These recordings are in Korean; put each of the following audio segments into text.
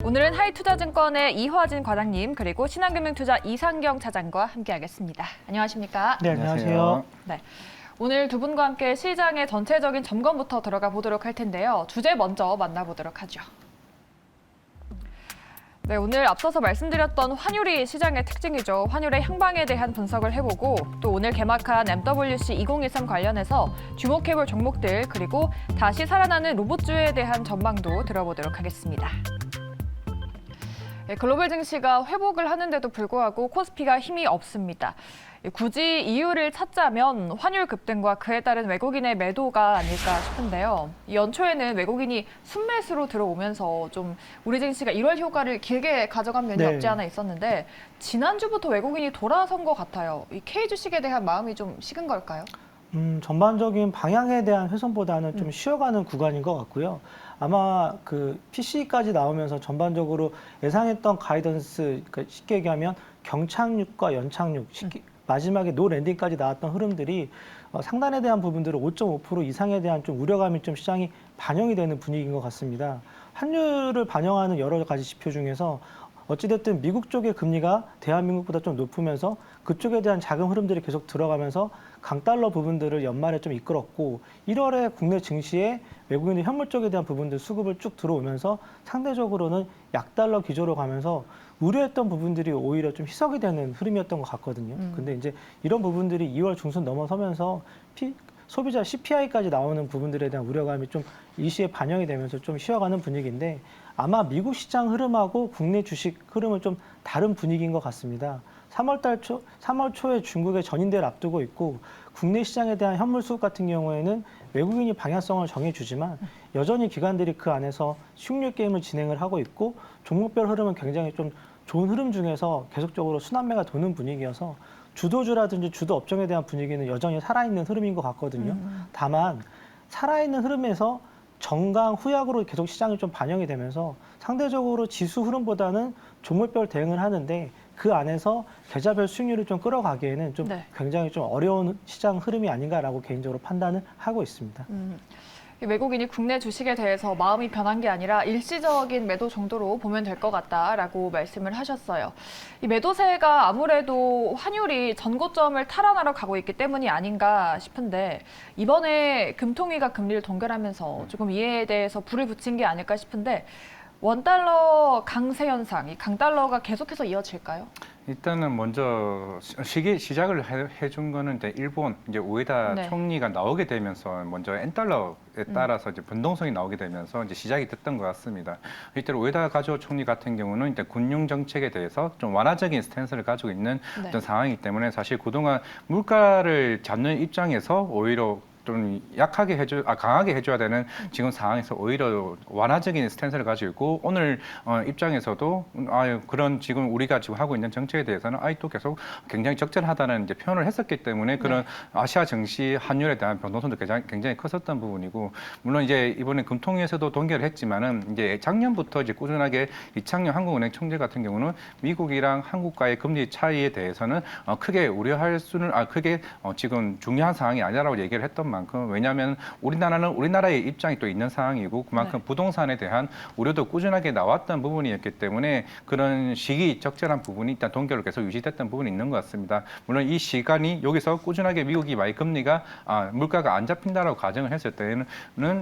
오늘은 하이투자증권의 이화진 과장님 그리고 신한금융투자 이상경 차장과 함께하겠습니다. 안녕하십니까? 네, 안녕하세요. 네. 오늘 두 분과 함께 시장의 전체적인 점검부터 들어가 보도록 할 텐데요. 주제 먼저 만나보도록 하죠. 네, 오늘 앞서서 말씀드렸던 환율이 시장의 특징이죠. 환율의 향방에 대한 분석을 해보고 또 오늘 개막한 MWC 2023 관련해서 주목해볼 종목들 그리고 다시 살아나는 로봇주에 대한 전망도 들어보도록 하겠습니다. 글로벌 증시가 회복을 하는데도 불구하고 코스피가 힘이 없습니다. 굳이 이유를 찾자면 환율 급등과 그에 따른 외국인의 매도가 아닐까 싶은데요. 연초에는 외국인이 순매수로 들어오면서 좀 우리 증시가 1월 효과를 길게 가져간 면이 없지 않아 있었는데 지난주부터 외국인이 돌아선 것 같아요. 이 K 주식에 대한 마음이 좀 식은 걸까요? 전반적인 방향에 대한 훼손보다는 좀 쉬어가는 구간인 것 같고요. 아마 그 PC까지 나오면서 전반적으로 예상했던 가이던스, 그러니까 쉽게 얘기하면 경착륙과 연착륙, 마지막에 노 랜딩까지 나왔던 흐름들이 상단에 대한 부분들은 5.5% 이상에 대한 좀 우려감이 좀 시장이 반영이 되는 분위기인 것 같습니다. 환율을 반영하는 여러 가지 지표 중에서 어찌됐든 미국 쪽의 금리가 대한민국보다 좀 높으면서 그쪽에 대한 자금 흐름들이 계속 들어가면서 강달러 부분들을 연말에 좀 이끌었고 1월에 국내 증시에 외국인의 현물 쪽에 대한 부분들 수급을 쭉 들어오면서 상대적으로는 약달러 기조로 가면서 우려했던 부분들이 오히려 좀 희석이 되는 흐름이었던 것 같거든요. 근데 이제 이런 부분들이 2월 중순 넘어서면서 소비자 CPI까지 나오는 부분들에 대한 우려감이 좀 일시에 반영이 되면서 좀 쉬어가는 분위기인데 아마 미국 시장 흐름하고 국내 주식 흐름은 좀 다른 분위기인 것 같습니다. 3월 초에 중국의 전인대를 앞두고 있고 국내 시장에 대한 현물 수급 같은 경우에는 외국인이 방향성을 정해주지만 여전히 기관들이 그 안에서 수익률 게임을 진행을 하고 있고 종목별 흐름은 굉장히 좀 좋은 흐름 중에서 계속적으로 순환매가 도는 분위기여서 주도주라든지 주도 업종에 대한 분위기는 여전히 살아있는 흐름인 것 같거든요. 다만 살아있는 흐름에서 정강 후약으로 계속 시장이 좀 반영이 되면서 상대적으로 지수 흐름보다는 종목별 대응을 하는데 그 안에서 계좌별 수익률을 좀 끌어가기에는 좀 굉장히 좀 어려운 시장 흐름이 아닌가라고 개인적으로 판단을 하고 있습니다. 외국인이 국내 주식에 대해서 마음이 변한 게 아니라 일시적인 매도 정도로 보면 될 것 같다라고 말씀을 하셨어요. 이 매도세가 아무래도 환율이 전고점을 탈환하러 가고 있기 때문이 아닌가 싶은데 이번에 금통위가 금리를 동결하면서 조금 이에 대해서 불을 붙인 게 아닐까 싶은데 원달러 강세 현상, 이 강달러가 계속해서 이어질까요? 일단은 먼저 시작을 해준 거는 이제 일본 이제 우에다 총리가 나오게 되면서 먼저 엔달러에 따라서 이제 변동성이 나오게 되면서 이제 시작이 됐던 것 같습니다. 이때로 우에다 가조 총리 같은 경우는 이제 군용 정책에 대해서 좀 완화적인 스탠스를 가지고 있는 어떤 상황이기 때문에 사실 그동안 물가를 잡는 입장에서 오히려 좀 강하게 해줘야 되는 지금 상황에서 오히려 완화적인 스탠스를 가지고 있고 오늘 입장에서도 그런 지금 우리가 지금 하고 있는 정책에 대해서는 또 계속 굉장히 적절하다는 이제 표현을 했었기 때문에 그런 아시아 증시 환율에 대한 변동성도 굉장히 컸었던 부분이고 물론 이제 이번에 금통위에서도 동결을 했지만은 이제 작년부터 이제 꾸준하게 이창용 한국은행 총재 같은 경우는 미국이랑 한국과의 금리 차이에 대해서는 크게 우려할 수는 크게 지금 중요한 상황이 아니라고 얘기를 했던 만큼 왜냐하면 우리나라는 우리나라의 입장이 또 있는 상황이고 그만큼 부동산에 대한 우려도 꾸준하게 나왔던 부분이었기 때문에 그런 시기 적절한 부분이 일단 동결로 계속 유지됐던 부분이 있는 것 같습니다. 물론 이 시간이 여기서 꾸준하게 미국이 많이 금리가 물가가 안 잡힌다라고 가정을 했을 때는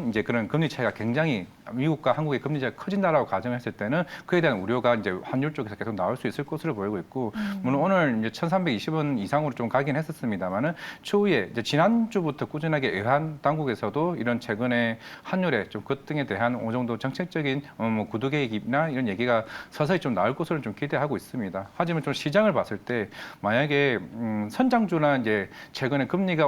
이제 그런 금리 차이가 굉장히 미국과 한국의 금리 차이가 커진다라고 가정을 했을 때는 그에 대한 우려가 이제 환율 쪽에서 계속 나올 수 있을 것으로 보이고 있고 물론 오늘 이제 1,320원 이상으로 좀 가긴 했었습니다만은 추후에 이제 지난주부터 꾸준하게 외환 당국에서도 이런 최근에 환율의 좀 급등에 대한 어느 정도 정책적인 구두 개입이나 이런 얘기가 서서히 좀 나올 것으로 좀 기대하고 있습니다. 하지만 좀 시장을 봤을 때 만약에 선장주나 이제 최근에 금리가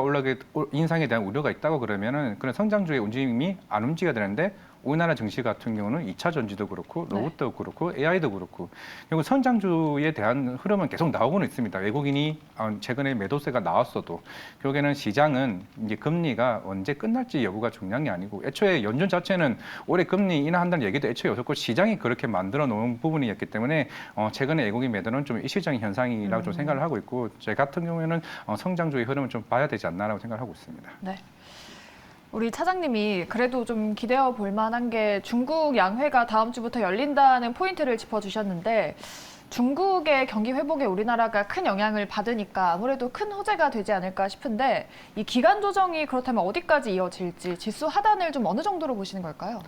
인상에 대한 우려가 있다고 그러면은 그런 성장주의 움직임이 안 움직여야 되는데 우리나라 증시 같은 경우는 2차 전지도 그렇고 로봇도 그렇고 AI도 그렇고 그리고 선장주에 대한 흐름은 계속 나오고는 있습니다. 외국인이 최근에 매도세가 나왔어도 결국에는 시장은 이제 금리가 언제 끝날지 여부가 중요한 게 아니고 애초에 연준 자체는 올해 금리 인하한다는 얘기도 애초에 없었고 시장이 그렇게 만들어 놓은 부분이었기 때문에 최근에 외국인 매도는 좀 일시적인 현상이라고 좀 생각을 하고 있고 제 같은 경우에는 성장주의 흐름을 좀 봐야 되지 않나라고 생각을 하고 있습니다. 네. 우리 차장님이 그래도 좀 기대어 볼 만한 게 중국 양회가 다음 주부터 열린다는 포인트를 짚어주셨는데 중국의 경기 회복에 우리나라가 큰 영향을 받으니까 아무래도 큰 호재가 되지 않을까 싶은데 이 기간 조정이 그렇다면 어디까지 이어질지 지수 하단을 좀 어느 정도로 보시는 걸까요?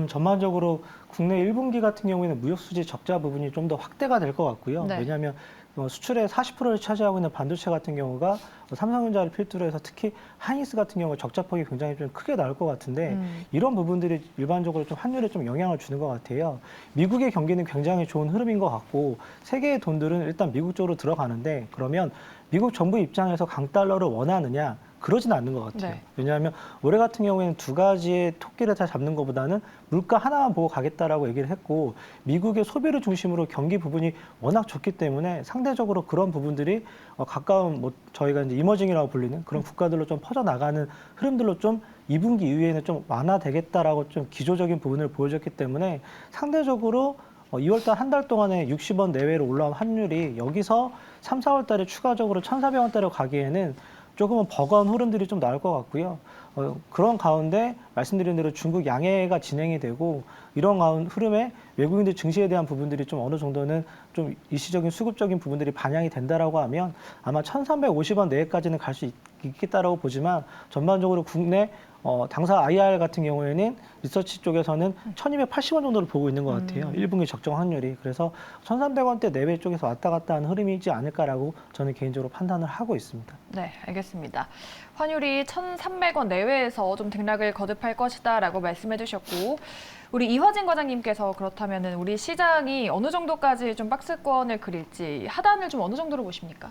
전반적으로 국내 1분기 같은 경우에는 무역 수지 적자 부분이 좀 더 확대가 될 것 같고요. 네. 왜냐하면 수출의 40%를 차지하고 있는 반도체 같은 경우가 삼성전자를 필두로 해서 특히 하이닉스 같은 경우 적자폭이 굉장히 좀 크게 나올 것 같은데 이런 부분들이 일반적으로 좀 환율에 좀 영향을 주는 것 같아요. 미국의 경기는 굉장히 좋은 흐름인 것 같고 세계의 돈들은 일단 미국 쪽으로 들어가는데 그러면 미국 정부 입장에서 강달러를 원하느냐? 그러진 않는 것 같아요. 네. 왜냐하면 올해 같은 경우에는 두 가지의 토끼를 다 잡는 것보다는 물가 하나만 보고 가겠다라고 얘기를 했고 미국의 소비를 중심으로 경기 부분이 워낙 좋기 때문에 상대적으로 그런 부분들이 가까운 저희가 이제 이머징이라고 불리는 그런 국가들로 좀 퍼져나가는 흐름들로 좀 2분기 이후에는 좀 완화되겠다라고 좀 기조적인 부분을 보여줬기 때문에 상대적으로 2월달 한 달 동안에 60원 내외로 올라온 환율이 여기서 3, 4월 달에 추가적으로 1,400원대로 가기에는 조금은 버거운 흐름들이 좀 나올 것 같고요. 그런 가운데 말씀드린 대로 중국 양해가 진행이 되고 이런 흐름에 외국인들 증시에 대한 부분들이 좀 어느 정도는 좀 일시적인 수급적인 부분들이 반영이 된다라고 하면 아마 1,350원 내외까지는 갈 수 있겠다라고 보지만 전반적으로 국내 당사 IR 같은 경우에는 리서치 쪽에서는 1,280원 정도를 보고 있는 것 같아요. 1분기 적정 확률이. 그래서 1,300원대 내외 쪽에서 왔다 갔다 하는 흐름이지 않을까라고 저는 개인적으로 판단을 하고 있습니다. 네, 알겠습니다. 환율이 1,300원 내외에서 좀 등락을 거듭할 것이다라고 말씀해 주셨고 우리 이화진 과장님께서 그렇다면은 우리 시장이 어느 정도까지 좀 박스권을 그릴지 하단을 좀 어느 정도로 보십니까?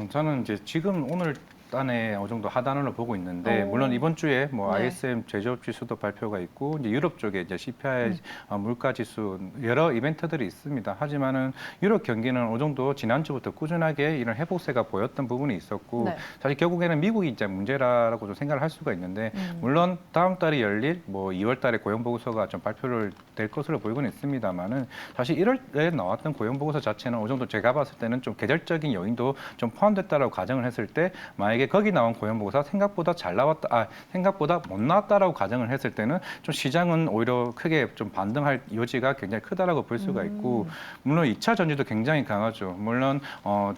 저는 이제 지금 오늘 단에 어느 정도 하단으로 보고 있는데 물론 이번 주에 뭐 네. ISM 제조업 지수도 발표가 있고 이제 유럽 쪽에 이제 CPI 물가 지수 여러 이벤트들이 있습니다. 하지만은 유럽 경기는 어느 정도 지난주부터 꾸준하게 이런 회복세가 보였던 부분이 있었고 네. 사실 결국에는 미국이 이제 문제라고 좀 생각을 할 수가 있는데 물론 다음 달에 열릴 뭐 2월 달에 고용 보고서가 좀 발표를 될 것으로 보이고는 있습니다만은 사실 1월에 나왔던 고용 보고서 자체는 어느 정도 제가 봤을 때는 좀 계절적인 요인도 좀 포함됐다라고 가정을 했을 때 만약에 거기 나온 고용 보고서 생각보다 잘 나왔다, 생각보다 못 나왔다라고 가정을 했을 때는 좀 시장은 오히려 크게 좀 반등할 여지가 굉장히 크다라고 볼 수가 있고 물론 2차 전지도 굉장히 강하죠. 물론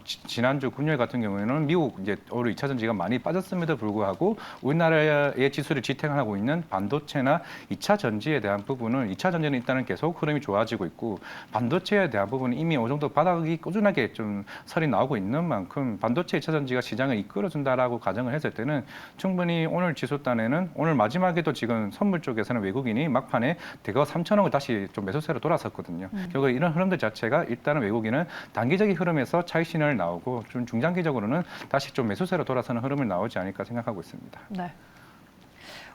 지난주 금요일 같은 경우에는 미국 이제 오히려 2차 전지가 많이 빠졌음에도 불구하고 우리나라의 지수를 지탱하고 있는 반도체나 2차 전지에 대한 부분은 2차 전지는 일단은 계속 흐름이 좋아지고 있고 반도체에 대한 부분은 이미 어느 정도 바닥이 꾸준하게 좀 설이 나오고 있는 만큼 반도체 2차 전지가 시장을 이끌어준다라고 가정을 했을 때는 충분히 오늘 지수단에는 오늘 마지막에도 지금 선물 쪽에서는 외국인이 막판에 대거 3천억을 다시 좀 매수세로 돌아섰거든요. 결국 이런 흐름들 자체가 일단은 외국인은 단기적인 흐름에서 차익 신호를 나오고 좀 중장기적으로는 다시 좀 매수세로 돌아서는 흐름을 나오지 않을까 생각하고 있습니다. 네.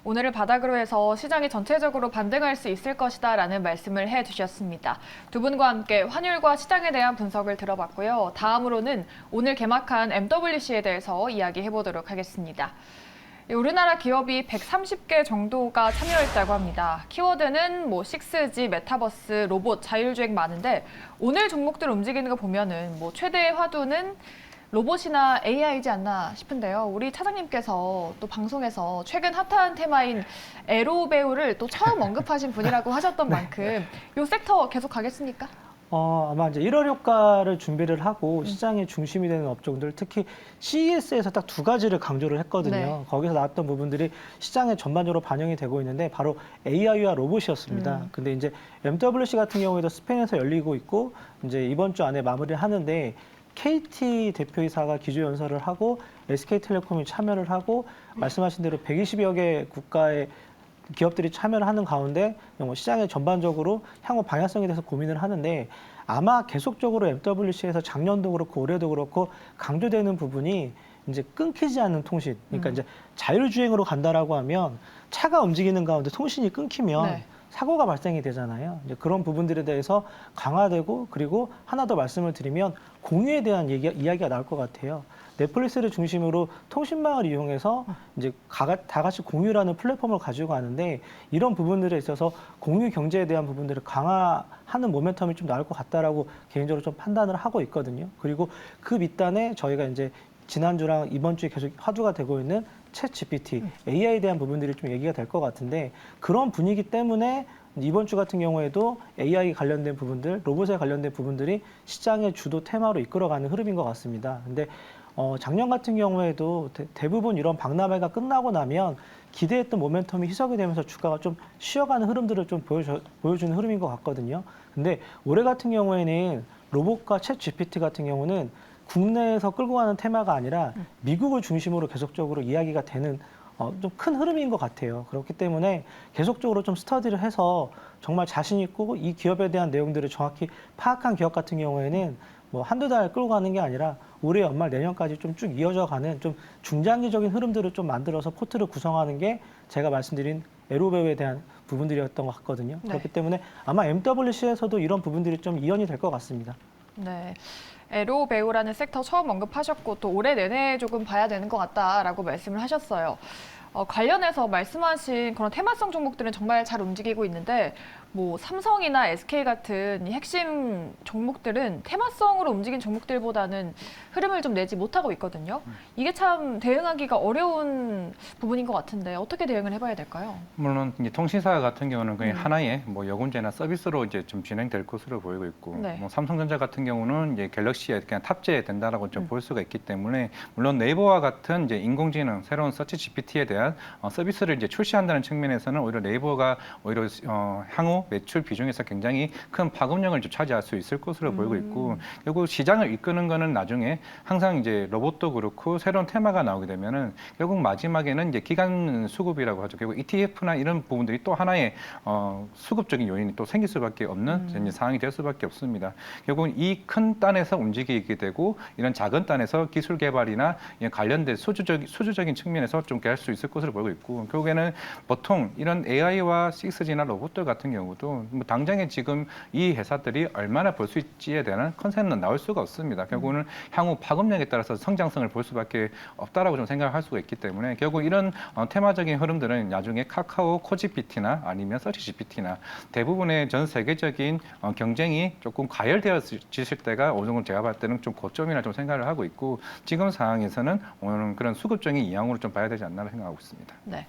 오늘을 바닥으로 해서 시장이 전체적으로 반등할 수 있을 것이다라는 말씀을 해주셨습니다. 두 분과 함께 환율과 시장에 대한 분석을 들어봤고요. 다음으로는 오늘 개막한 MWC에 대해서 이야기해보도록 하겠습니다. 우리나라 기업이 130개 정도가 참여했다고 합니다. 키워드는 6G, 메타버스, 로봇, 자율주행 많은데 오늘 종목들 움직이는 거 보면은 최대의 화두는 로봇이나 AI이지 않나 싶은데요. 우리 차장님께서 또 방송에서 최근 핫한 테마인 에로배우를 또 처음 언급하신 분이라고 하셨던 만큼 이 섹터 계속 가겠습니까? 아마 이제 1월 효과를 준비를 하고 시장의 중심이 되는 업종들, 특히 CES에서 딱 두 가지를 강조를 했거든요. 네. 거기서 나왔던 부분들이 시장에 전반적으로 반영이 되고 있는데 바로 AI와 로봇이었습니다. 근데 이제 MWC 같은 경우에도 스페인에서 열리고 있고 이제 이번 주 안에 마무리를 하는데 KT 대표이사가 기조연설을 하고 SK텔레콤이 참여를 하고 말씀하신 대로 120여 개 국가의 기업들이 참여를 하는 가운데 시장의 전반적으로 향후 방향성에 대해서 고민을 하는데 아마 계속적으로 MWC에서 작년도 그렇고 올해도 그렇고 강조되는 부분이 이제 끊기지 않는 통신. 그러니까 이제 자율주행으로 간다라고 하면 차가 움직이는 가운데 통신이 끊기면 네. 사고가 발생이 되잖아요. 이제 그런 부분들에 대해서 강화되고 그리고 하나 더 말씀을 드리면 공유에 대한 이야기가 나올 것 같아요. 넷플릭스를 중심으로 통신망을 이용해서 이제 다 같이 공유라는 플랫폼을 가지고 가는데 이런 부분들에 있어서 공유 경제에 대한 부분들을 강화하는 모멘텀이 좀 나올 것 같다라고 개인적으로 좀 판단을 하고 있거든요. 그리고 그 밑단에 저희가 이제 지난주랑 이번 주에 계속 화두가 되고 있는 챗 GPT, AI에 대한 부분들이 좀 얘기가 될 것 같은데 그런 분위기 때문에 이번 주 같은 경우에도 AI 관련된 부분들, 로봇에 관련된 부분들이 시장의 주도 테마로 이끌어가는 흐름인 것 같습니다. 근데 작년 같은 경우에도 대부분 이런 박람회가 끝나고 나면 기대했던 모멘텀이 희석이 되면서 주가가 좀 쉬어가는 흐름들을 좀 보여주는 흐름인 것 같거든요. 근데 올해 같은 경우에는 로봇과 챗 GPT 같은 경우는 국내에서 끌고 가는 테마가 아니라 미국을 중심으로 계속적으로 이야기가 되는 좀 큰 흐름인 것 같아요. 그렇기 때문에 계속적으로 좀 스터디를 해서 정말 자신 있고 이 기업에 대한 내용들을 정확히 파악한 기업 같은 경우에는 뭐 한두 달 끌고 가는 게 아니라 올해 연말 내년까지 좀 쭉 이어져 가는 좀 중장기적인 흐름들을 좀 만들어서 포트를 구성하는 게 제가 말씀드린 에로베어에 대한 부분들이었던 것 같거든요. 네. 그렇기 때문에 아마 MWC에서도 이런 부분들이 좀 이연이 될 것 같습니다. 네. 에로배우라는 섹터 처음 언급하셨고 또 올해 내내 조금 봐야 되는 것 같다라고 말씀을 하셨어요. 관련해서 말씀하신 그런 테마성 종목들은 정말 잘 움직이고 있는데 뭐 삼성이나 SK 같은 이 핵심 종목들은 테마성으로 움직인 종목들보다는 흐름을 좀 내지 못하고 있거든요. 이게 참 대응하기가 어려운 부분인 것 같은데 어떻게 대응을 해봐야 될까요? 물론 이제 통신사 같은 경우는 그냥 하나의 뭐 여군제나 서비스로 이제 좀 진행될 것으로 보이고 있고, 네. 뭐 삼성전자 같은 경우는 이제 갤럭시에 그냥 탑재된다라고 좀 볼 수가 있기 때문에 물론 네이버와 같은 이제 인공지능 새로운 서치 GPT에 대한 서비스를 이제 출시한다는 측면에서는 오히려 네이버가 오히려 향후 매출 비중에서 굉장히 큰 파급력을 좀 차지할 수 있을 것으로 보이고 있고, 결국 시장을 이끄는 거는 나중에 항상 이제 로봇도 그렇고 새로운 테마가 나오게 되면은 결국 마지막에는 이제 기간 수급이라고 하죠. 결국 ETF나 이런 부분들이 또 하나의 수급적인 요인이 또 생길 수밖에 없는 이제 상황이 될 수밖에 없습니다. 결국은 이 큰 단에서 움직이게 되고 이런 작은 단에서 기술 개발이나 관련된 수주적인 측면에서 좀 할 수 있을 것으로 보이고 있고, 결국에는 보통 이런 AI와 6G나 로봇들 같은 경우도 뭐 당장에 지금 이 회사들이 얼마나 벌 수 있지에 대한 컨셉은 나올 수가 없습니다. 결국은 향후 파급력에 따라서 성장성을 볼 수밖에 없다라고 좀 생각할 수가 있기 때문에 결국 이런 테마적인 흐름들은 나중에 카카오 코GPT나 아니면 서치GPT나 대부분의 전 세계적인 경쟁이 조금 과열되어질 때가 어느 정도 제가 봤을 때는 좀 고점이라 좀 생각을 하고 있고, 지금 상황에서는 오늘은 그런 수급적인 이양으로 좀 봐야 되지 않나 생각하고 있습니다. 네.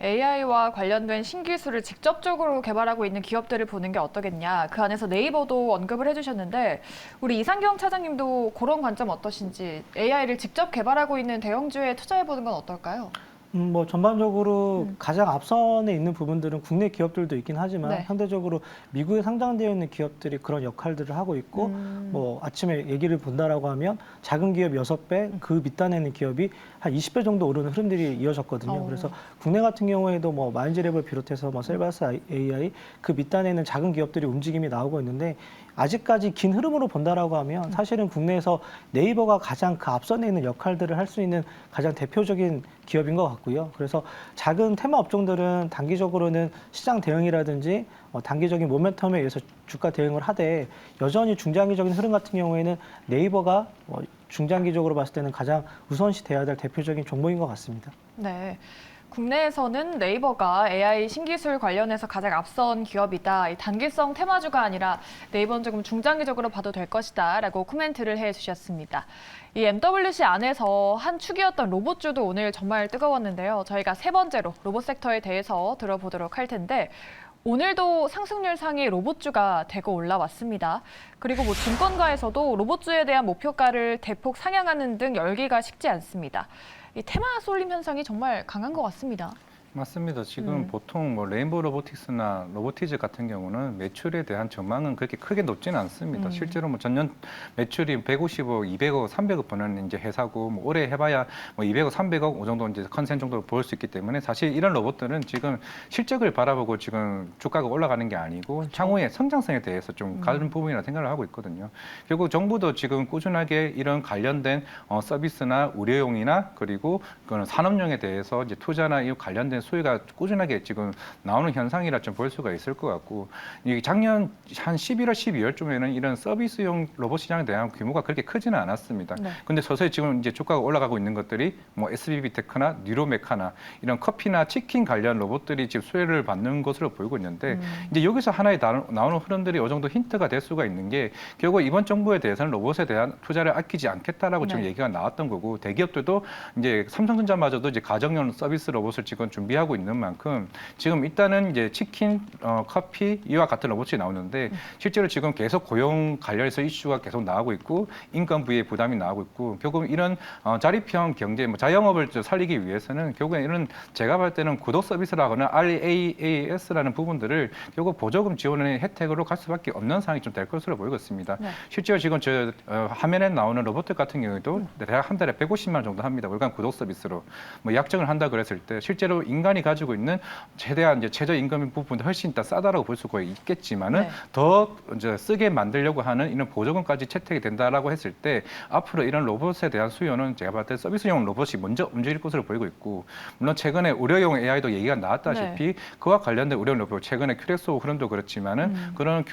AI와 관련된 신기술을 직접적으로 개발하고 있는 기업들을 보는 게 어떠겠냐. 그 안에서 네이버도 언급을 해주셨는데 우리 이상경 차장님도 그런 관점 어떠신지, AI를 직접 개발하고 있는 대형주에 투자해보는 건 어떨까요? 뭐 전반적으로 가장 앞선에 있는 부분들은 국내 기업들도 있긴 하지만 네. 상대적으로 미국에 상장되어 있는 기업들이 그런 역할들을 하고 있고, 뭐 아침에 얘기를 본다라고 하면 작은 기업 6배, 그 밑단에 있는 기업이 한 20배 정도 오르는 흐름들이 이어졌거든요. 그래서 국내 같은 경우에도 뭐 마인즈랩을 비롯해서 뭐 셀바스 AI, 그 밑단에 있는 작은 기업들이 움직임이 나오고 있는데, 아직까지 긴 흐름으로 본다라고 하면 사실은 국내에서 네이버가 가장 그 앞선에 있는 역할들을 할 수 있는 가장 대표적인 기업인 것 같고요. 그래서 작은 테마 업종들은 단기적으로는 시장 대응이라든지 단기적인 모멘텀에 의해서 주가 대응을 하되, 여전히 중장기적인 흐름 같은 경우에는 네이버가 중장기적으로 봤을 때는 가장 우선시 돼야 될 대표적인 종목인 것 같습니다. 네. 국내에서는 네이버가 AI 신기술 관련해서 가장 앞선 기업이다. 이 단기성 테마주가 아니라 네이버는 조금 중장기적으로 봐도 될 것이다 라고 코멘트를 해주셨습니다. 이 MWC 안에서 한 축이었던 로봇주도 오늘 정말 뜨거웠는데요. 저희가 세 번째로 로봇 섹터에 대해서 들어보도록 할 텐데, 오늘도 상승률 상위 로봇주가 대거 올라왔습니다. 그리고 뭐 증권가에서도 로봇주에 대한 목표가를 대폭 상향하는 등 열기가 식지 않습니다. 이 테마 쏠림 현상이 정말 강한 것 같습니다. 맞습니다. 지금 보통 뭐 레인보우 로보틱스나 로보티즈 같은 경우는 매출에 대한 전망은 그렇게 크게 높지는 않습니다. 실제로 뭐 전년 매출이 150억, 200억, 300억 버는 이제 회사고, 뭐 올해 해봐야 뭐 200억, 300억 그 정도 이제 컨센 정도로 볼 수 있기 때문에 사실 이런 로봇들은 지금 실적을 바라보고 지금 주가가 올라가는 게 아니고 향후의 성장성에 대해서 좀 가는 부분이라 생각을 하고 있거든요. 결국 정부도 지금 꾸준하게 이런 관련된 서비스나 의료용이나 그리고 그런 산업용에 대해서 이제 투자나 이 관련된 수요가 꾸준하게 지금 나오는 현상이라 좀 볼 수가 있을 것 같고, 이 작년 한 11월, 12월쯤에는 이런 서비스용 로봇 시장에 대한 규모가 그렇게 크지는 않았습니다. 네. 근데 서서히 지금 이제 주가가 올라가고 있는 것들이 뭐 SBB테크나 뉴로메카나 이런 커피나 치킨 관련 로봇들이 지금 수혜를 받는 것으로 보이고 있는데, 이제 여기서 하나의 나오는 흐름들이 어느 정도 힌트가 될 수가 있는 게, 결국 이번 정부에 대해서는 로봇에 대한 투자를 아끼지 않겠다라고 지금 네. 얘기가 나왔던 거고, 대기업들도 이제 삼성전자마저도 이제 가정용 서비스 로봇을 지금 준비하고 있는 만큼 지금 일단은 이제 치킨, 커피 이와 같은 로봇이 나오는데, 실제로 지금 계속 고용 관련해서 이슈가 계속 나오고 있고, 인건비의 부담이 나오고 있고, 결국 이런 자립형 경제, 뭐 자영업을 살리기 위해서는 결국에 이런 제가 볼 때는 구독 서비스라거나 RAAS라는 부분들을 결국 보조금 지원의 혜택으로 갈 수밖에 없는 상황이 좀 될 것으로 보이고 있습니다. 네. 실제로 지금 저 화면에 나오는 로봇 같은 경우에도 대략 한 달에 150만 원 정도 합니다. 월간 구독 서비스로. 뭐 약정을 한다 그랬을 때 실제로 인간이 가지고 있는 최대한 이제 최저 임금 부분도 훨씬 더 싸다라고 볼 수가 있겠지만은 네. 더 이제 쓰게 만들려고 하는 이런 보조금까지 채택이 된다라고 했을 때 앞으로 이런 로봇에 대한 수요는 제가 봤을 때 서비스용 로봇이 먼저 움직일 것으로 보이고 있고, 물론 최근에 의료용 AI도 얘기가 나왔다시피 그와 관련된 의료 로봇, 최근에 큐렉소 흐름도 그렇지만은 그런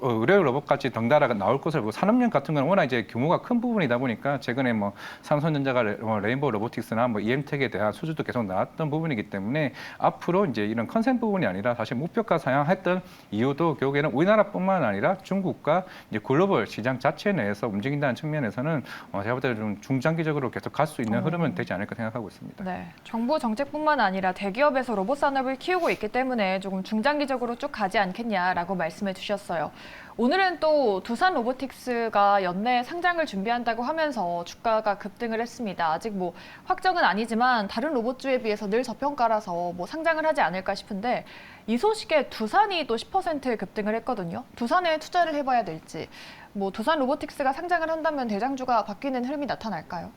의료 로봇까지 덩달아 나올 것을 보고, 산업용 같은 건 워낙 이제 규모가 큰 부분이다 보니까 최근에 뭐 삼성전자가 레인보우 로보틱스나 뭐 EM텍에 대한 수주도 계속 나왔던 부분이기 때문에 앞으로 이제 이런 컨센 부분이 아니라 사실 목표가 상향했던 이유도 결국에는 우리나라뿐만 아니라 중국과 이제 글로벌 시장 자체 내에서 움직인다는 측면에서는 제가 볼 때 좀 중장기적으로 계속 갈 수 있는 흐름은 되지 않을까 생각하고 있습니다. 네, 정부 정책뿐만 아니라 대기업에서 로봇 산업을 키우고 있기 때문에 조금 중장기적으로 쭉 가지 않겠냐라고 말씀해 주셨어요. 오늘은 또 두산 로보틱스가 연내 상장을 준비한다고 하면서 주가가 급등을 했습니다. 아직 뭐 확정은 아니지만 다른 로봇주에 비해서 늘 저평가라서 뭐 상장을 하지 않을까 싶은데, 이 소식에 두산이 또 10% 급등을 했거든요. 두산에 투자를 해봐야 될지, 뭐 두산 로보틱스가 상장을 한다면 대장주가 바뀌는 흐름이 나타날까요?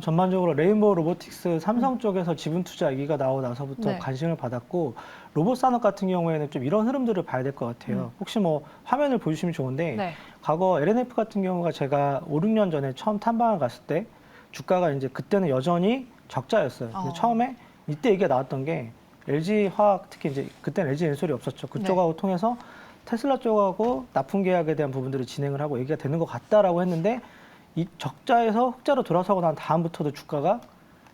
전반적으로 레인보우 로보틱스 삼성 쪽에서 지분 투자 얘기가 나오고 나서부터 네. 관심을 받았고, 로봇 산업 같은 경우에는 좀 이런 흐름들을 봐야 될 것 같아요. 혹시 뭐 화면을 보여주시면 좋은데, 네. 과거 LNF 같은 경우가 제가 5, 6년 전에 처음 탐방을 갔을 때 주가가 이제 그때는 여전히 적자였어요. 근데 처음에 이때 얘기가 나왔던 게 LG 화학, 특히 이제 그때는 LG 엔솔이 없었죠. 그쪽하고 통해서 테슬라 쪽하고 납품 계약에 대한 부분들을 진행을 하고 얘기가 되는 것 같다라고 했는데, 이 적자에서 흑자로 돌아서고 난 다음부터도 주가가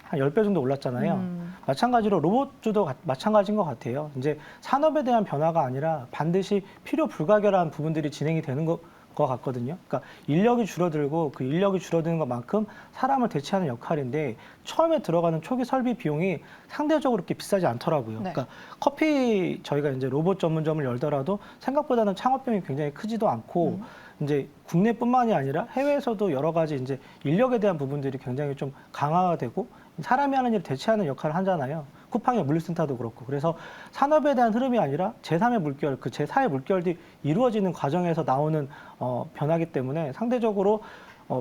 한 10배 정도 올랐잖아요. 마찬가지로 로봇주도 마찬가지인 것 같아요. 이제 산업에 대한 변화가 아니라 반드시 필요 불가결한 부분들이 진행이 되는 것 같거든요. 그러니까 인력이 줄어들고 그 인력이 줄어드는 것만큼 사람을 대체하는 역할인데, 처음에 들어가는 초기 설비 비용이 상대적으로 그렇게 비싸지 않더라고요. 네. 그러니까 커피 저희가 이제 로봇 전문점을 열더라도 생각보다는 창업 비용이 굉장히 크지도 않고, 이제 국내뿐만이 아니라 해외에서도 여러 가지 이제 인력에 대한 부분들이 굉장히 좀 강화가 되고, 사람이 하는 일을 대체하는 역할을 하잖아요. 쿠팡의 물류센터도 그렇고. 그래서 산업에 대한 흐름이 아니라 제3의 물결, 그 제4의 물결이 이루어지는 과정에서 나오는 변화기 때문에 상대적으로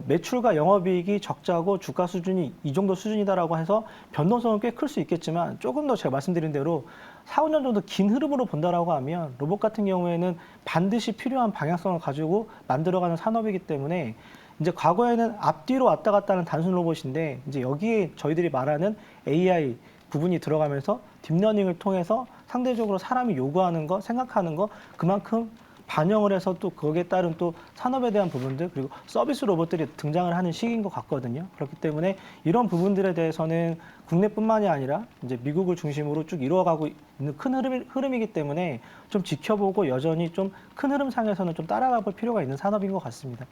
매출과 영업이익이 적자고 주가 수준이 이 정도 수준이다라고 해서 변동성은 꽤 클 수 있겠지만, 조금 더 제가 말씀드린 대로 4, 5년 정도 긴 흐름으로 본다라고 하면 로봇 같은 경우에는 반드시 필요한 방향성을 가지고 만들어가는 산업이기 때문에, 이제 과거에는 앞뒤로 왔다 갔다 하는 단순 로봇인데, 이제 여기에 저희들이 말하는 AI 부분이 들어가면서 딥러닝을 통해서 상대적으로 사람이 요구하는 거, 생각하는 거 그만큼 반영을 해서 또 거기에 따른 또 산업에 대한 부분들, 그리고 서비스 로봇들이 등장을 하는 시기인 것 같거든요. 그렇기 때문에 이런 부분들에 대해서는 국내뿐만이 아니라 이제 미국을 중심으로 쭉 이루어가고 있는 큰 흐름이기 때문에 좀 지켜보고 여전히 좀 큰 흐름상에서는 좀 따라가 볼 필요가 있는 산업인 것 같습니다.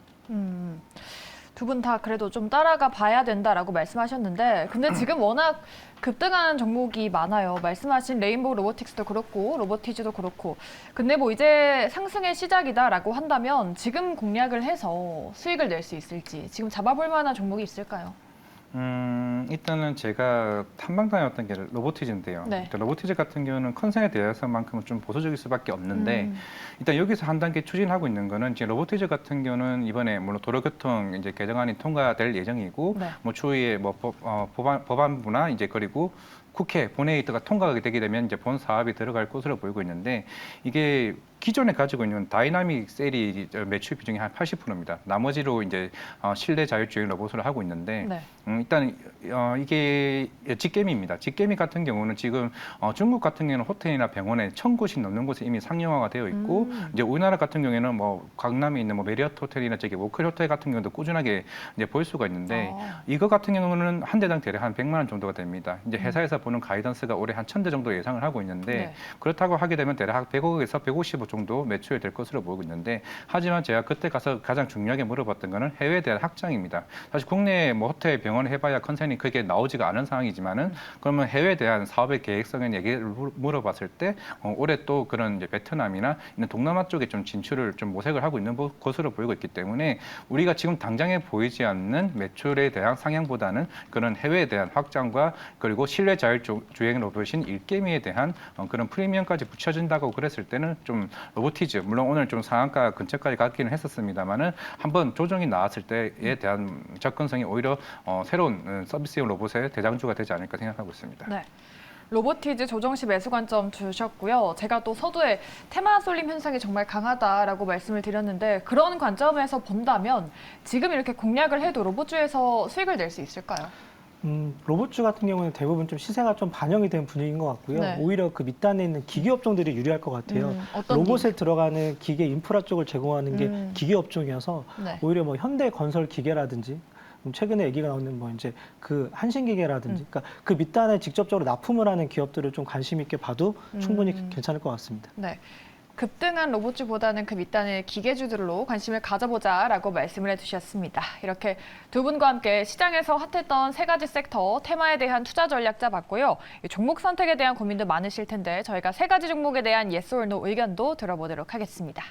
두 분 다 그래도 좀 따라가 봐야 된다라고 말씀하셨는데, 근데 지금 워낙 급등하는 종목이 많아요. 말씀하신 레인보우 로보틱스도 그렇고 로보티즈도 그렇고. 근데 뭐 이제 상승의 시작이다라고 한다면 지금 공략을 해서 수익을 낼 수 있을지, 지금 잡아볼 만한 종목이 있을까요? 일단은 제가 탐방 다녔던 게 로보티즈인데요. 네. 로보티즈 같은 경우는 컨센에 대해서만큼은 좀 보수적일 수밖에 없는데, 일단 여기서 한 단계 추진하고 있는 거는, 지금 로보티즈 같은 경우는 이번에 물론 도로교통 이제 개정안이 통과될 예정이고, 네. 뭐 추후에 뭐 법안부나 이제 그리고 국회 본회의가 통과가 되게 되면 이제 본 사업이 들어갈 것으로 보이고 있는데, 이게 기존에 가지고 있는 다이나믹 셀이 매출 비중이 한 80%입니다. 나머지로 이제 실내 자율주행 로봇을 하고 있는데 네. 일단 이게 직개미입니다. 직개미 같은 경우는 지금 중국 같은 경우는 호텔이나 병원에 1,000곳이 넘는 곳에 이미 상용화가 되어 있고 이제 우리나라 같은 경우에는 뭐 강남에 있는 뭐 메리어트 호텔이나 저기 워클 호텔 같은 경우도 꾸준하게 이제 볼 수가 있는데 이거 같은 경우는 한 대당 대략 한 100만 원 정도가 됩니다. 이제 회사에서 보는 가이던스가 올해 한 1,000대 정도 예상을 하고 있는데 네. 그렇다고 하게 되면 대략 100억에서 150억 정도 매출이 될 것으로 보고 있는데 하지만 제가 그때 가서 가장 중요하게 물어봤던 거는 해외에 대한 확장입니다. 사실 국내 뭐 호텔 병원 해봐야 컨센이 크게 나오지가 않은 상황이지만은 그러면 해외에 대한 사업의 계획성에 얘기를 물어봤을 때 올해 또 그런 이제 베트남이나 있는 동남아 쪽에 좀 진출을 좀 모색을 하고 있는 것으로 보이고 있기 때문에 우리가 지금 당장에 보이지 않는 매출에 대한 상향보다는 그런 해외에 대한 확장과 그리고 실내 자율주행 로봇인 일개미에 대한 그런 프리미엄까지 붙여진다고 그랬을 때는 좀 로보티즈 물론 오늘 좀 상한가 근처까지 갔기는 했었습니다만은 한번 조정이 나왔을 때에 대한 접근성이 오히려 새로운 서비스용 로봇의 대장주가 되지 않을까 생각하고 있습니다. 네. 로보티즈 조정 시 매수 관점 주셨고요. 제가 또 서두에 테마 쏠림 현상이 정말 강하다라고 말씀을 드렸는데 그런 관점에서 본다면 지금 이렇게 공략을 해도 로봇주에서 수익을 낼 수 있을까요? 로봇주 같은 경우는 대부분 좀 시세가 좀 반영이 된 분위기인 것 같고요. 네. 오히려 그 밑단에 있는 기계 업종들이 유리할 것 같아요. 어떤 로봇에 들어가는 기계 인프라 쪽을 제공하는 게 기계 업종이어서 네. 오히려 뭐 현대 건설 기계라든지 최근에 얘기가 나오는 뭐 이제 그 한신기계라든지 그러니까 그 밑단에 직접적으로 납품을 하는 기업들을 좀 관심 있게 봐도 충분히 괜찮을 것 같습니다. 네. 급등한 로봇주보다는 그 밑단의 기계주들로 관심을 가져보자라고 말씀을 해주셨습니다. 이렇게 두 분과 함께 시장에서 핫했던 세 가지 섹터 테마에 대한 투자 전략 짜봤고요. 종목 선택에 대한 고민도 많으실 텐데 저희가 세 가지 종목에 대한 yes or no 의견도 들어보도록 하겠습니다.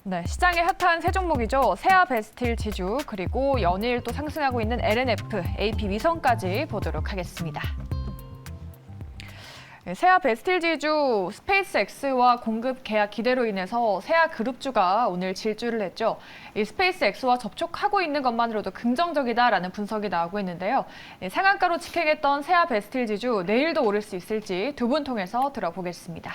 네, 시장의 핫한 세 종목이죠. 세아 베스틸 지주 그리고 연일 또 상승하고 있는 LNF, AP 위성까지 보도록 하겠습니다. 세아 베스틸 지주 스페이스X와 공급 계약 기대로 인해서 세아 그룹주가 오늘 질주를 했죠. 이 스페이스X와 접촉하고 있는 것만으로도 긍정적이다라는 분석이 나오고 있는데요. 상한가로 직행했던 세아 베스틸 지주 내일도 오를 수 있을지 두 분 통해서 들어보겠습니다.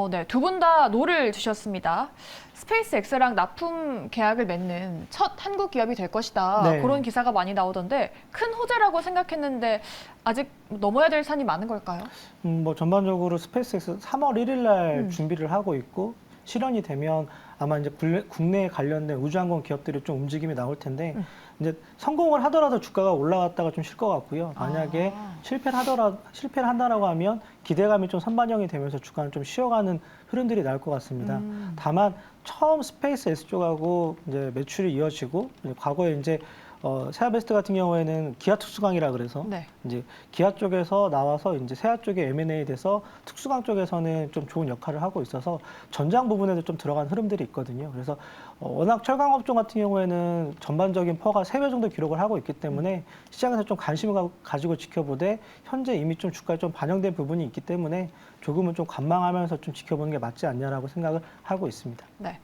네, 두 분 다 노를 주셨습니다. 스페이스X랑 납품 계약을 맺는 첫 한국 기업이 될 것이다. 네. 그런 기사가 많이 나오던데 큰 호재라고 생각했는데 아직 넘어야 될 산이 많은 걸까요? 뭐 전반적으로 스페이스X 3월 1일 날 준비를 하고 있고 실현이 되면 아마 이제 국내에 관련된 우주항공 기업들이 좀 움직임이 나올 텐데 이제 성공을 하더라도 주가가 올라갔다가 좀 쉴 것 같고요. 만약에 실패를 한다라고 하면 기대감이 좀 선반영이 되면서 주가는 좀 쉬어가는 흐름들이 나올 것 같습니다. 다만 처음 스페이스X 쪽하고 이제 매출이 이어지고 이제 과거에 이제 세아베스트 같은 경우에는 기아 특수강이라 그래서 네. 이제 기아 쪽에서 나와서 이제 세아 쪽의 M&A에 돼서 특수강 쪽에서는 좀 좋은 역할을 하고 있어서 전장 부분에도 좀 들어간 흐름들이 있거든요. 그래서 워낙 철강 업종 같은 경우에는 전반적인 퍼가 3배 정도 기록을 하고 있기 때문에 시장에서 좀 관심을 가지고 지켜보되 현재 이미 좀 주가에 좀 반영된 부분이 있기 때문에 조금은 좀 관망하면서 좀 지켜보는 게 맞지 않냐라고 생각을 하고 있습니다. 네.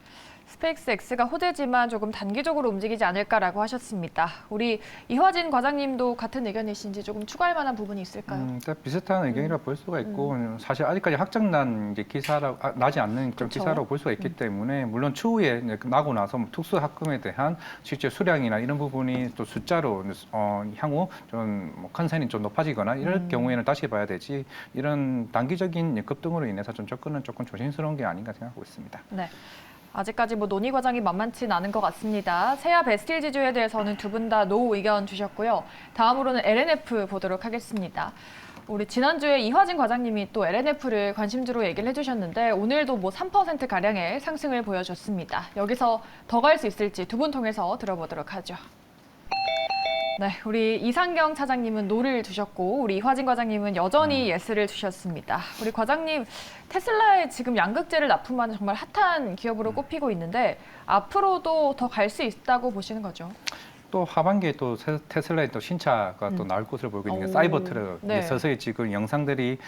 스페이스X가 호재지만 조금 단기적으로 움직이지 않을까라고 하셨습니다. 우리 이화진 과장님도 같은 의견이신지 조금 추가할 만한 부분이 있을까요? 비슷한 의견이라 볼 수가 있고 사실 아직까지 확정난 이제 기사라고 나지 않는 그런 그렇죠. 기사라고 볼 수가 있기 때문에 물론 추후에 이제 나고 나서 뭐 특수 합금에 대한 실제 수량이나 이런 부분이 또 숫자로 향후 좀 컨센이 좀 높아지거나 이럴 경우에는 다시 봐야 되지 이런 단기적인 급등으로 인해서 좀 접근은 조금 조심스러운 게 아닌가 생각하고 있습니다. 네. 아직까지 뭐 논의 과정이 만만치는 않은 것 같습니다. 세아 베스틸 지주에 대해서는 두 분 다 노 의견 주셨고요. 다음으로는 LNF 보도록 하겠습니다. 우리 지난주에 이화진 과장님이 또 LNF를 관심주로 얘기를 해주셨는데 오늘도 뭐 3%가량의 상승을 보여줬습니다. 여기서 더 갈 수 있을지 두 분 통해서 들어보도록 하죠. 네, 우리 이상경 차장님은 노를 주셨고 우리 이화진 과장님은 여전히 예스를 주셨습니다. 우리 과장님, 테슬라에 지금 양극재를 납품하는 정말 핫한 기업으로 꼽히고 있는데 앞으로도 더 갈 수 있다고 보시는 거죠? 또 하반기에 또 테슬라의 또 신차가 또 나올 것으로 보이고 있는 게 오. 사이버 트럭 네. 서서히 지금 영상들이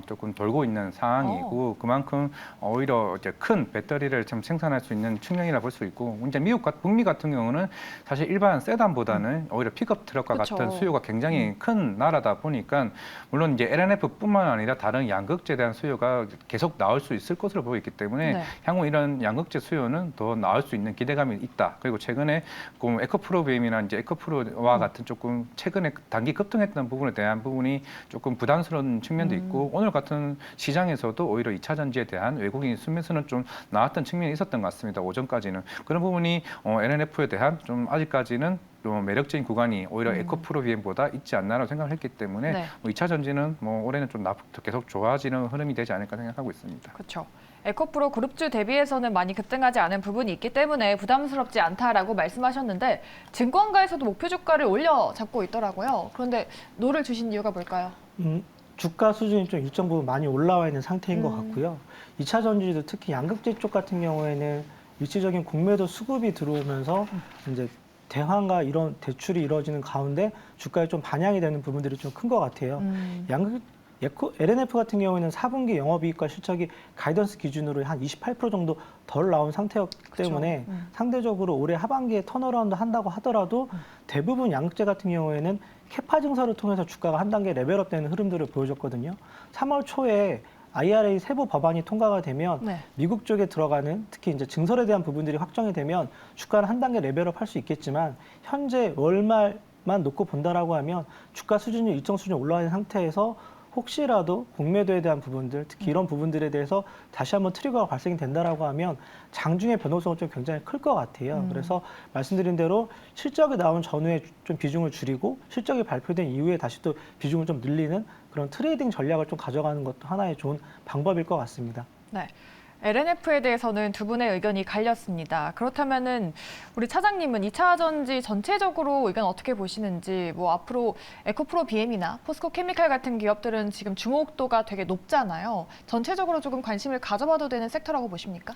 조금 돌고 있는 상황이고 그만큼 오히려 이제 큰 배터리를 좀 생산할 수 있는 측면이라 볼 수 있고 이제 북미 같은 경우는 사실 일반 세단보다는 오히려 픽업 트럭과 그쵸. 같은 수요가 굉장히 큰 나라다 보니까 물론 이제 LNF뿐만 아니라 다른 양극재에 대한 수요가 계속 나올 수 있을 것으로 보고 있기 때문에 네. 향후 이런 양극재 수요는 더 나올 수 있는 기대감이 있다. 그리고 최근에 그 에코프로 BM이나 이제 에코프로와 같은 조금 최근에 단기 급등했던 부분에 대한 부분이 조금 부담스러운 측면도 있고 오늘 같은 시장에서도 오히려 2차 전지에 대한 외국인 순매수는 좀 나왔던 측면이 있었던 것 같습니다. 오전까지는 그런 부분이 LNF에 대한 좀 아직까지는 좀 매력적인 구간이 오히려 에코프로 BM보다 있지 않나라고 생각을 했기 때문에 네. 2차 전지는 올해는 좀 계속 좋아지는 흐름이 되지 않을까 생각하고 있습니다. 그렇죠. 에코프로 그룹주 대비해서는 많이 급등하지 않은 부분이 있기 때문에 부담스럽지 않다라고 말씀하셨는데 증권가에서도 목표 주가를 올려 잡고 있더라고요. 그런데 노를 주신 이유가 뭘까요? 주가 수준이 좀 일정 부분 많이 올라와 있는 상태인 것 같고요. 2차 전지도 특히 양극재 쪽 같은 경우에는 일시적인 공매도 수급이 들어오면서 이제 대환과 이런 대출이 이루어지는 가운데 주가에 좀 반영이 되는 부분들이 좀 큰 것 같아요. LNF 같은 경우에는 4분기 영업이익과 실적이 가이던스 기준으로 한 28% 정도 덜 나온 상태였기 때문에 상대적으로 올해 하반기에 턴어라운드 한다고 하더라도 대부분 양극재 같은 경우에는 캐파 증설을 통해서 주가가 한 단계 레벨업되는 흐름들을 보여줬거든요. 3월 초에 IRA 세부 법안이 통과가 되면 네. 미국 쪽에 들어가는 특히 이제 증설에 대한 부분들이 확정이 되면 주가를 한 단계 레벨업 할 수 있겠지만 현재 월말만 놓고 본다라고 하면 주가 수준이 일정 수준 올라와 있는 상태에서 혹시라도 공매도에 대한 부분들, 특히 이런 부분들에 대해서 다시 한번 트리거가 발생이 된다라고 하면 장중의 변동성은 좀 굉장히 클 것 같아요. 그래서 말씀드린 대로 실적이 나온 전후에 좀 비중을 줄이고 실적이 발표된 이후에 다시 또 비중을 좀 늘리는 그런 트레이딩 전략을 좀 가져가는 것도 하나의 좋은 방법일 것 같습니다. 네. LNF에 대해서는 두 분의 의견이 갈렸습니다. 그렇다면은 우리 차장님은 2차 전지 전체적으로 의견 어떻게 보시는지, 뭐 앞으로 에코프로 BM이나 포스코 케미칼 같은 기업들은 지금 주목도가 되게 높잖아요. 전체적으로 조금 관심을 가져봐도 되는 섹터라고 보십니까?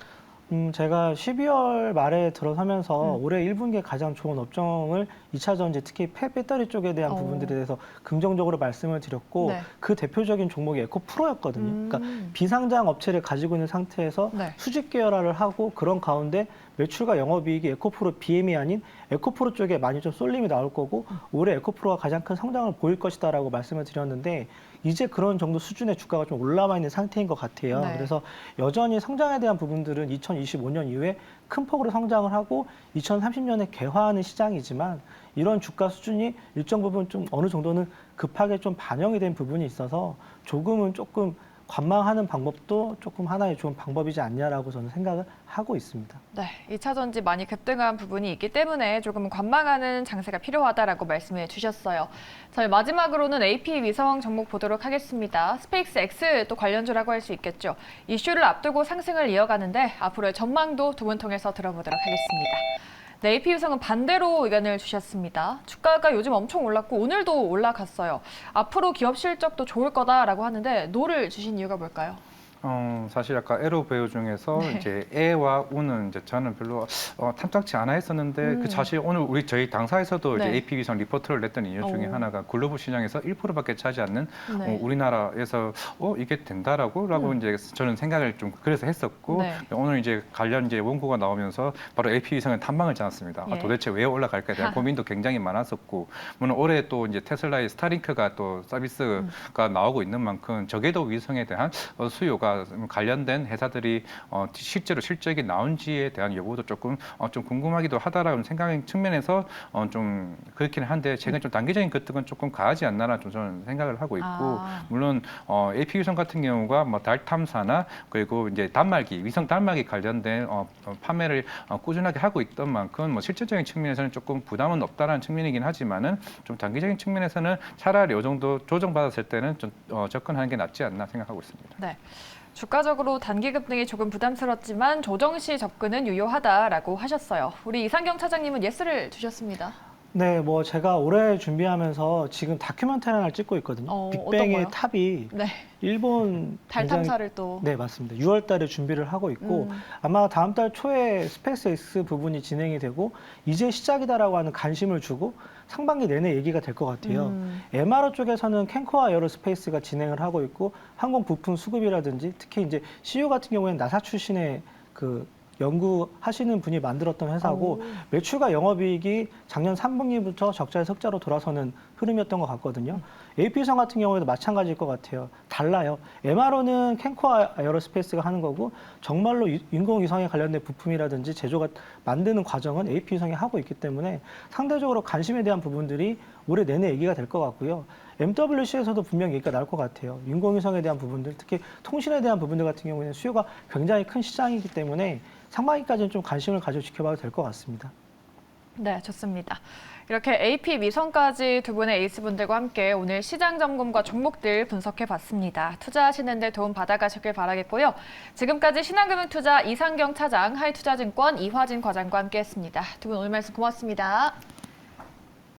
제가 12월 말에 들어서면서 올해 1분기에 가장 좋은 업종을 2차 전지, 특히 폐배터리 쪽에 대한 부분들에 대해서 긍정적으로 말씀을 드렸고 네. 그 대표적인 종목이 에코프로였거든요. 그러니까 비상장 업체를 가지고 있는 상태에서 네. 수직 계열화를 하고 그런 가운데 매출과 영업이익이 에코프로 BM이 아닌 에코프로 쪽에 많이 좀 쏠림이 나올 거고 올해 에코프로가 가장 큰 성장을 보일 것이다라고 말씀을 드렸는데 이제 그런 정도 수준의 주가가 좀 올라와 있는 상태인 것 같아요. 네. 그래서 여전히 성장에 대한 부분들은 2025년 이후에 큰 폭으로 성장을 하고 2030년에 개화하는 시장이지만 이런 주가 수준이 일정 부분 좀 어느 정도는 급하게 좀 반영이 된 부분이 있어서 조금은 조금 관망하는 방법도 조금 하나의 좋은 방법이지 않냐라고 저는 생각을 하고 있습니다. 네, 2차 전지 많이 급등한 부분이 있기 때문에 조금 관망하는 장세가 필요하다라고 말씀해 주셨어요. 저희 마지막으로는 AP 위성 종목 보도록 하겠습니다. 스페이스 X 또 관련주라고 할 수 있겠죠. 이슈를 앞두고 상승을 이어가는데 앞으로의 전망도 두 분 통해서 들어보도록 하겠습니다. 네, AP 위성은 반대로 의견을 주셨습니다. 주가가 요즘 엄청 올랐고 오늘도 올라갔어요. 앞으로 기업 실적도 좋을 거다라고 하는데 노를 주신 이유가 뭘까요? 사실 아까 에로 배우 중에서 네. 이제 에와 우는 이제 저는 별로 탐탁치 않아 했었는데 그 사실 오늘 저희 당사에서도 네. 이제 AP 위성 리포트를 냈던 이유 중에 하나가 글로벌 시장에서 1%밖에 차지 않는 네. 우리나라에서 이게 된다라고 이제 저는 생각을 좀 그래서 했었고 네. 오늘 이제 관련 이제 원고가 나오면서 바로 AP 위성을 탐방을 지 않았습니다. 예. 도대체 왜 올라갈까에 대한 고민도 굉장히 많았었고 물론 올해 또 이제 테슬라의 스타링크가 또 서비스가 나오고 있는 만큼 저궤도 위성에 대한 수요가 관련된 회사들이 실제로 실적이 나온지에 대한 여부도 조금 좀 궁금하기도 하다라는 생각의 측면에서 좀 그렇긴 한데 최근 좀 단기적인 급등은 조금 가하지 않나라 좀 저는 생각을 하고 있고 물론 AP 위성 같은 경우가 뭐 달 탐사나 그리고 이제 단말기 위성 단말기 관련된 판매를 꾸준하게 하고 있던 만큼 뭐 실질적인 측면에서는 조금 부담은 없다라는 측면이긴 하지만은 좀 단기적인 측면에서는 차라리 이 정도 조정받았을 때는 좀 접근하는 게 낫지 않나 생각하고 있습니다. 네. 주가적으로 단기 급등이 조금 부담스럽지만 조정 시 접근은 유효하다라고 하셨어요. 우리 이상경 차장님은 예스를 주셨습니다. 네, 뭐 제가 올해 준비하면서 지금 다큐멘터리 하나를 찍고 있거든요. 어떤 빅뱅의 거요? 탑이 네. 일본 달 굉장히- 탐사를 또. 네, 맞습니다. 6월 달에 준비를 하고 있고 아마 다음 달 초에 스페이스X 부분이 진행이 되고 이제 시작이다라고 하는 관심을 주고 상반기 내내 얘기가 될 것 같아요. MRO 쪽에서는 캔코와 에어로스페이스가 진행을 하고 있고 항공 부품 수급이라든지 특히 이제 CEO 같은 경우에는 나사 출신의 그 연구하시는 분이 만들었던 회사고 매출과 영업이익이 작년 3분기부터 적자에서 흑자로 돌아서는 흐름이었던 것 같거든요. AP위성 같은 경우에도 마찬가지일 것 같아요. 달라요. MRO는 캔코와 에어로스페이스가 하는 거고 정말로 인공위성에 관련된 부품이라든지 제조가 만드는 과정은 AP위성이 하고 있기 때문에 상대적으로 관심에 대한 부분들이 올해 내내 얘기가 될 것 같고요. MWC에서도 분명 얘기가 나올 것 같아요. 인공위성에 대한 부분들, 특히 통신에 대한 부분들 같은 경우에는 수요가 굉장히 큰 시장이기 때문에 상반기까지는 좀 관심을 가지고 지켜봐도 될 것 같습니다. 네, 좋습니다. 이렇게 AP 위성까지 두 분의 에이스분들과 함께 오늘 시장 점검과 종목들 분석해봤습니다. 투자하시는 데 도움 받아가시길 바라겠고요. 지금까지 신한금융투자 이상경 차장, 하이투자증권 이화진 과장과 함께했습니다. 두 분 오늘 말씀 고맙습니다.